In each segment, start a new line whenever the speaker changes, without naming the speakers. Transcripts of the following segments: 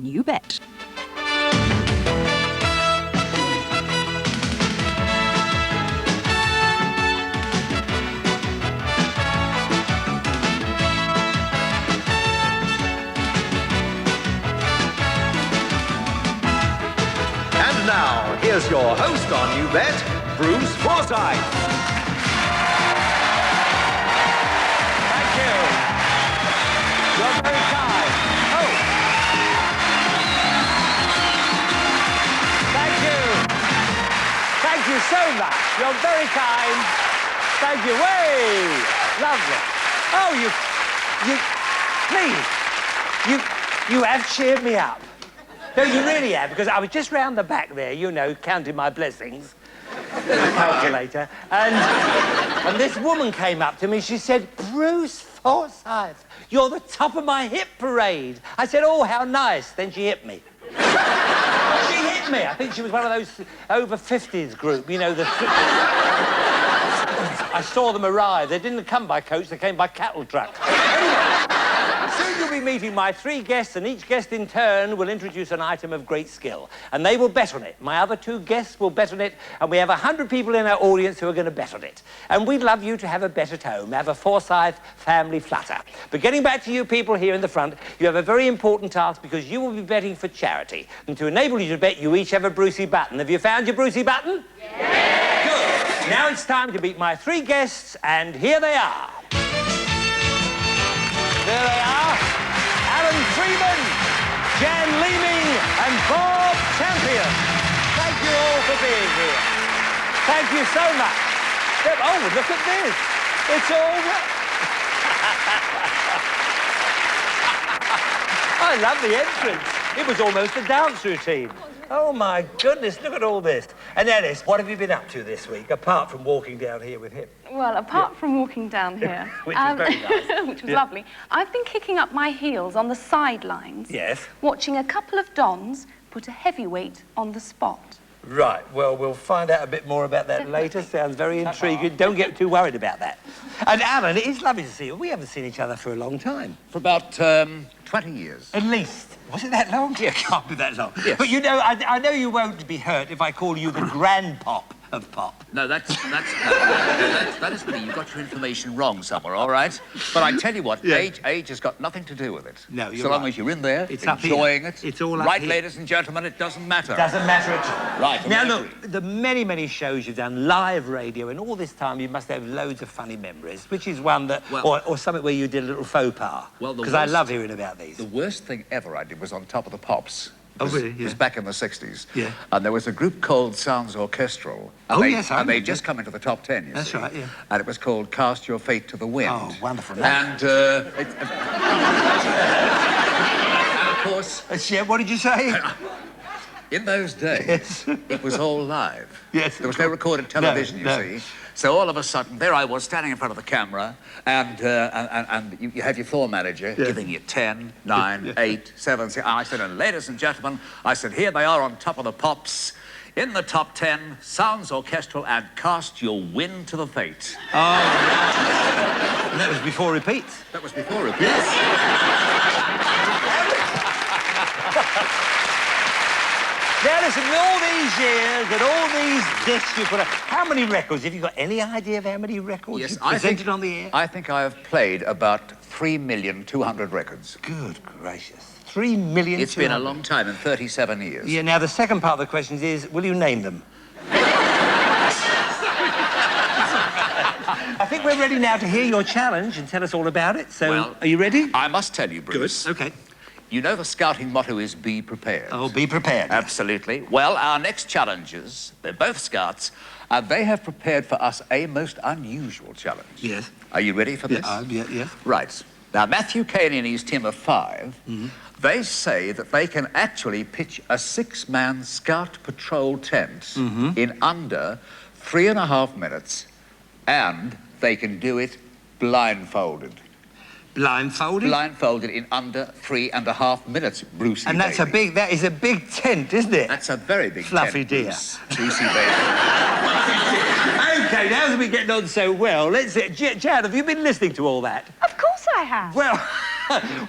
You bet.
And now, here's your host on You Bet, Bruce Forsyth.
Thank you. You're very kind. Oh. Thank you. Thank you so much. You're very kind. Thank you. Way. Lovely. Oh, you have cheered me up. No, you really have, because I was just round the back there, you know, counting my blessings. The calculator. And this woman came up to me. She said, Bruce Forsyth, you're the top of my hit parade. I said, oh, how nice. Then she hit me. She hit me. I think she was one of those over 50s group, you know, I saw them arrive. They didn't come by coach, they came by cattle truck. Anyway, soon you'll be meeting my 3 guests, and each guest in turn will introduce an item of great skill. And they will bet on it. My other 2 guests will bet on it, and we have 100 people in our audience who are going to bet on it. And we'd love you to have a bet at home, have a Forsyth family flutter. But getting back to you people here in the front, you have a very important task, because you will be betting for charity. And to enable you to bet, you each have a Brucey button. Have you found your Brucey button? Yes! Good. Now it's time to meet my 3 guests, and here they are. There they are, Alan Freeman, Leeming Bob Champion. Thank you all for being here. Thank you so much. Oh, look at this. It's all... I love the entrance. It was almost a dance routine. Oh, my goodness, look at all this. And Alice, what have you been up to this week, apart from walking down here with him?
Well, apart from walking down here...
Which is very nice.
Which was lovely. I've been kicking up my heels on the sidelines.
Yes.
Watching a couple of dons put a heavyweight on the spot.
Right, well, we'll find out a bit more about that later. Sounds very intriguing. Don't get too worried about that. And Alan, it is lovely to see you. We haven't seen each other for a long time.
For about 20 years.
At least. Was it that long? Yeah, it can't be that long.
Yes.
But you know, I know you won't be hurt if I call you the grandpop of pop.
No, that is funny. You got your information wrong somewhere, all right? But I tell you what, age has got nothing to do with it.
No, you're
So long
right.
as you're in there,
It's
enjoying
up here.
it.
It's all up
right,
here.
ladies and gentlemen, it doesn't matter.
Doesn't matter at all.
Right.
Now, look, the many, many shows you've done, live radio, and all this time you must have loads of funny memories, which is one that...
Well,
or something where you did a little faux pas.
Well,
because I love hearing about these.
The worst thing ever I did was on Top of the Pops.
Oh, really?
It was back in the 60s.
Yeah.
And there was a group called Sounds Orchestral.
Oh, yes, I
And they'd
remember.
just come into the top 10, you see.
That's right, yeah.
And it was called Cast Your Fate to the Wind.
Oh, wonderful.
And, and of course...
Yeah, what did you say?
In those days, it was all live.
Yes,
There was no recorded television, you see. So all of a sudden, there I was standing in front of the camera, and you had your floor manager giving you 10, 9, 8, 7, 6. And I said, and ladies and gentlemen, I said, here they are on Top of the Pops. In the top 10, Sounds Orchestral and Cast Your Wind to the Fate.
Oh, and that was before repeats.
That was before repeats.
Now, listen, all these years and all these discs you put out, how many records? Have you got any idea of how many records you presented on the air?
I think I have played about 3,200,000 records.
Good gracious. 3 million.
It's been a long time, in 37 years.
Yeah, now the second part of the question is, will you name them? I think we're ready now to hear your challenge and tell us all about it. So,
Well,
are you ready?
I must tell you, Bruce.
Good. Okay.
You know the scouting motto is be prepared.
Oh, be prepared.
Absolutely. Well, our next challengers, they're both scouts, and they have prepared for us a most unusual challenge.
Yes.
Are you ready for this?
Yeah.
Right. Now, Matthew Kane and his team of 5, they say that they can actually pitch a 6-man scout patrol tent in under 3.5 minutes, and they can do it blindfolded.
Blindfolded?
Blindfolded in under 3.5 minutes, Brucey.
And that's
baby.
that is a big tent, isn't it?
That's a very big
Fluffy
tent,
dear.
Bruce. Brucey baby.
Okay, now that we're getting on so well, let's see. Jan, have you been listening to all that?
Of course I have.
Well,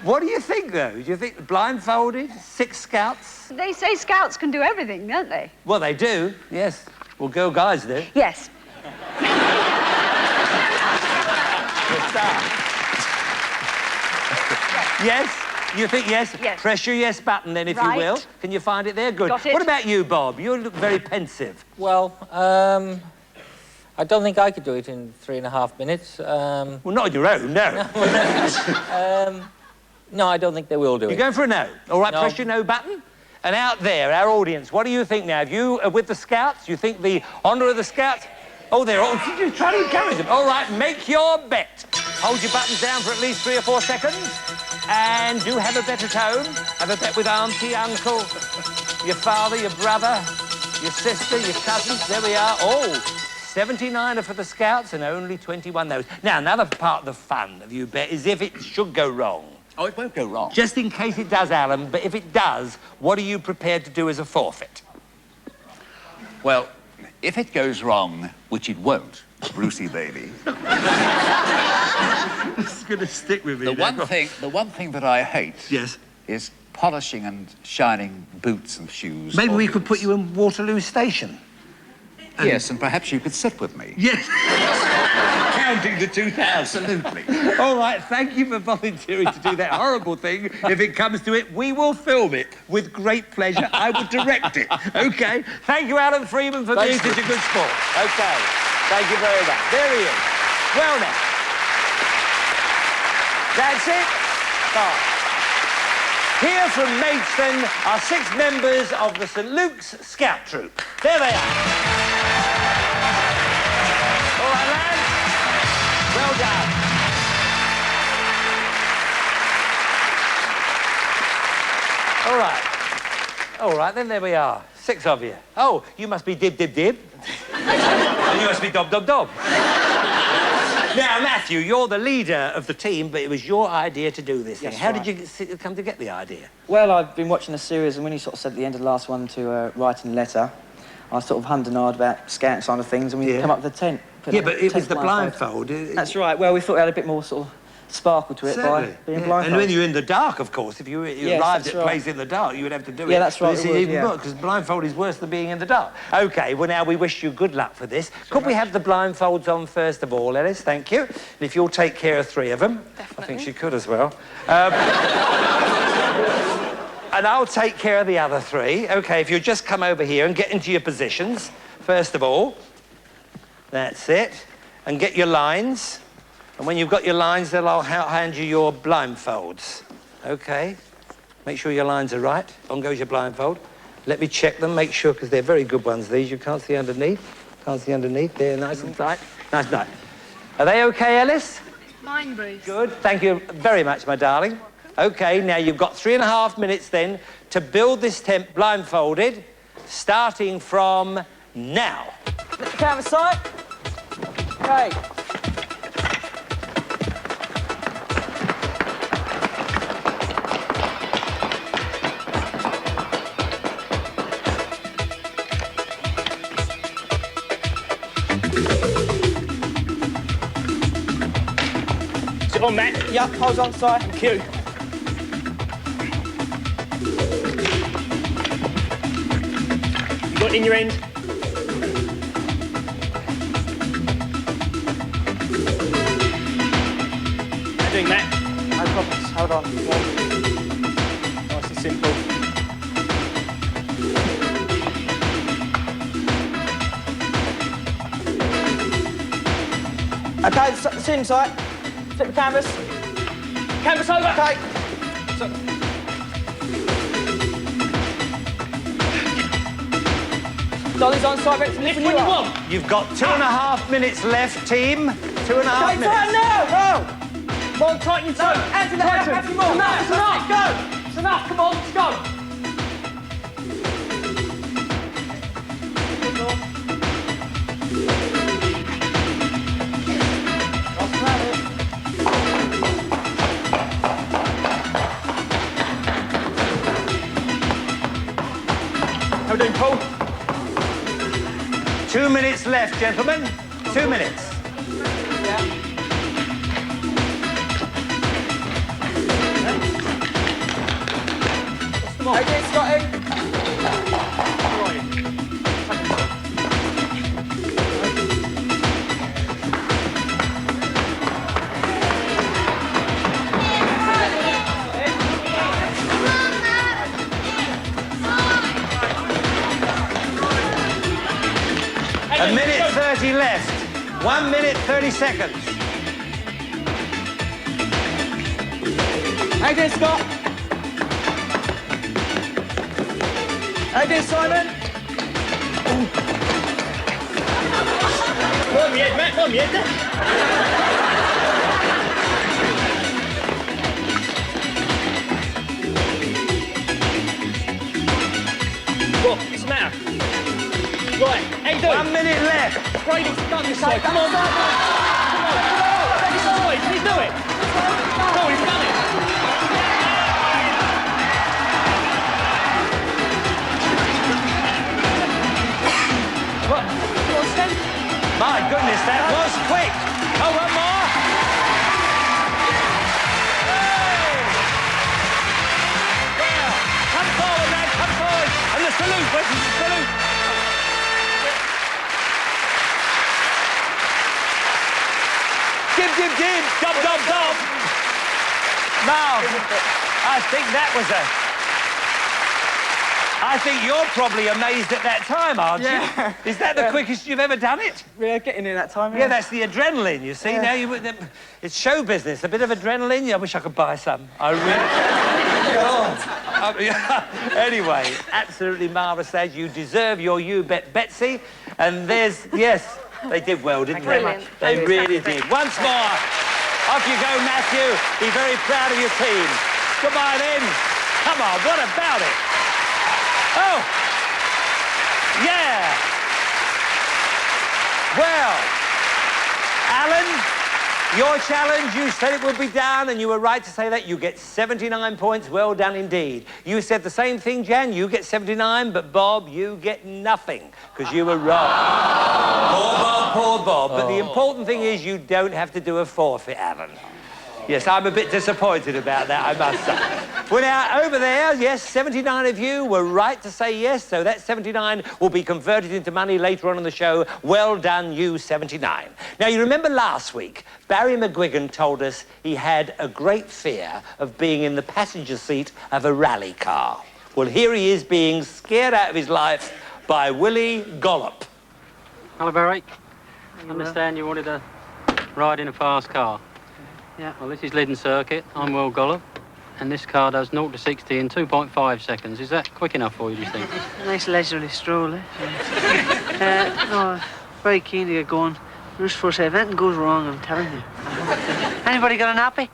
What do you think, though? Do you think blindfolded, 6 scouts?
They say scouts can do everything, don't they?
Well, they do, yes. Well, girl guides do.
Yes.
Yes? You think yes?
Yes.
Press your yes button then, if
Right.
you will. Can you find it there? Good.
Got it.
What about you, Bob? You look very pensive.
Well, I don't think I could do it in 3.5 minutes.
Well, not on your own, no.
No, I don't think they will do
You're
it.
going for a no. All right,
No.
press your no button. And out there, our audience, what do you think now? If you are with the Scouts, you think the honour of the Scouts... Oh, they're all... You're trying to encourage them. All right, make your bet. Hold your buttons down for at least 3 or 4 seconds. And do have a bet at home. Have a bet with auntie, uncle, your father, your brother, your sister, your cousins. There we are. Oh, 79 are for the Scouts and only 21 those. Now, another part of the fun of you bet is if it should go wrong.
Oh, it won't go wrong.
Just in case it does, Alan, but if it does, what are you prepared to do as a forfeit?
Well, if it goes wrong, which it won't, Brucey baby,
It's going to stick with me.
the one thing that I hate
Yes.
is polishing and shining boots and shoes.
Maybe
or
we could put
boots.
you in Waterloo Station.
Yes, and perhaps you could sit with me.
Yes. Counting to 2,000.
Absolutely.
All right, thank you for volunteering to do that horrible thing. If it comes to it, we will film it with great pleasure. I will direct it. OK? Thank you, Alan Freeman, for being such a good sport. OK. Thank you very much. There he is. Well, now. That's it. Bye. Here from Maidstone are 6 members of the St Luke's Scout Troop. There they are. All right, lads. Well done. All right. All right, then there we are. 6 of you. Oh, you must be Dib, Dib, Dib. And you must be Dob, Dob, Dob. Now, Matthew, you're the leader of the team, but it was your idea to do this thing.
Yes,
How
right.
did you come to get the idea?
Well, I've been watching the series, and when you sort of said at the end of the last one to write in a letter, I was sort of hummed and hawed about scout side of things, and we
Yeah.
come up with the tent. Put
Yeah,
a
but it was
tent
the blindfold.
That's right. Well, we thought it had a bit more sort of sparkle to it
Certainly.
by being
Yeah.
blindfolded.
And when you're in the dark, of course, if you
Yes,
arrived
that's
at a
right.
place in the dark, you would have to do it.
Yeah, that's right,
But this
we
is
would,
even
yeah.
more, because blindfold is worse than being in the dark. OK, well, now, we wish you good luck for this. Could we have the blindfolds on first of all, Ellis? Thank you. And if you'll take care of 3 of them.
Definitely.
I think she could as well. And I'll take care of the other 3. OK, if you'll just come over here and get into your positions, first of all. That's it. And get your lines. And when you've got your lines, then I'll hand you your blindfolds. OK? Make sure your lines are right. On goes your blindfold. Let me check them, make sure, because they're very good ones, these. You can't see underneath. Can't see underneath. They're nice and tight. Nice and tight. Are they OK, Ellis?
Mine, Bruce.
Good. Thank you very much, my darling. OK, now you've got 3.5 minutes, then, to build this tent blindfolded, starting from now.
Camera side. Okay.
Sit on, Matt.
Yeah, hold on side.
Thank you. You got it in your end? How you doing, Matt?
No problems. Hold on.
Nice and simple.
Okay, sit inside. Flip the canvas.
Canvas over.
Okay. Dolly's on side, ready to lift
Lift when you
up.
want.
You've got 2.5 minutes left, team. 2.5
Okay,
minutes.
time now. Go.
Come on, tighten your toe.
Hands in the air.
Tighten.
Have you more.
It's enough. Go. It's enough. Come on, let's go. How we doing, Paul?
2 minutes left, gentlemen. 2 minutes.
Come on.
Okay, Scotty.
A minute 30 left. 1 minute 30 seconds.
Okay, Scott. Okay, Simon.
Come on, Matt, come on, What's the matter? Right, how you doing?
1 minute left.
Brady, done this side. Come on, come on. This side, can you do it? Come on, he's done it.
What?
What's that?
My goodness, that was quick. Oh, one more. Hey! Well, come forward, man, come forward. And the salute, where's the salute? Dib, dib, dib, dub, dub, dub. Now, I think that was I think you're probably amazed at that time, aren't you?
Yeah.
Is that the quickest you've ever done it?
Yeah, getting in that time.
Yeah, that's the adrenaline, you see. Now it's show business. A bit of adrenaline. Yeah, I wish I could buy some. I really... Anyway, absolutely marvellous as you deserve your You Bet Betsy. And there's... Yes, they did well, didn't they?
Brilliant.
They really did. Once more, off you go, Matthew. Be very proud of your team. Goodbye, then. Come on, what about it? Oh! Yeah! Well, Alan, your challenge, you said it would be done, and you were right to say that. You get 79 points. Well done indeed. You said the same thing, Jan. You get 79, but Bob, you get nothing, because you were wrong. Poor Bob, poor Bob. But the important thing is you don't have to do a forfeit, Alan. Yes, I'm a bit disappointed about that, I must say. Well, now, over there, yes, 79 of you were right to say yes, so that 79 will be converted into money later on in the show. Well done, you 79. Now, you remember last week, Barry McGuigan told us he had a great fear of being in the passenger seat of a rally car. Well, here he is being scared out of his life by Willie Gollop.
Hello, Barry. I understand you wanted to ride in a fast car.
Yeah.
Well, this is Lyddon Circuit. I'm Will Gollop, and this car does 0 to 60 in 2.5 seconds. Is that quick enough for you, do you think?
Nice leisurely stroll, eh? Yeah. No, very keen to get going. Just for say, if anything goes wrong, I'm telling you. Anybody got a nappy?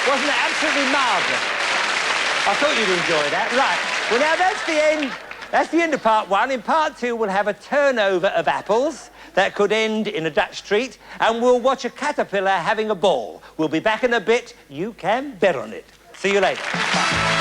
Wasn't it absolutely marvellous? I thought you'd enjoy that. Right. Well, now, that's the end. That's the end of part one. In part two, we'll have a turnover of apples that could end in a Dutch treat, and we'll watch a caterpillar having a ball. We'll be back in a bit. You can bet on it. See you later. Bye.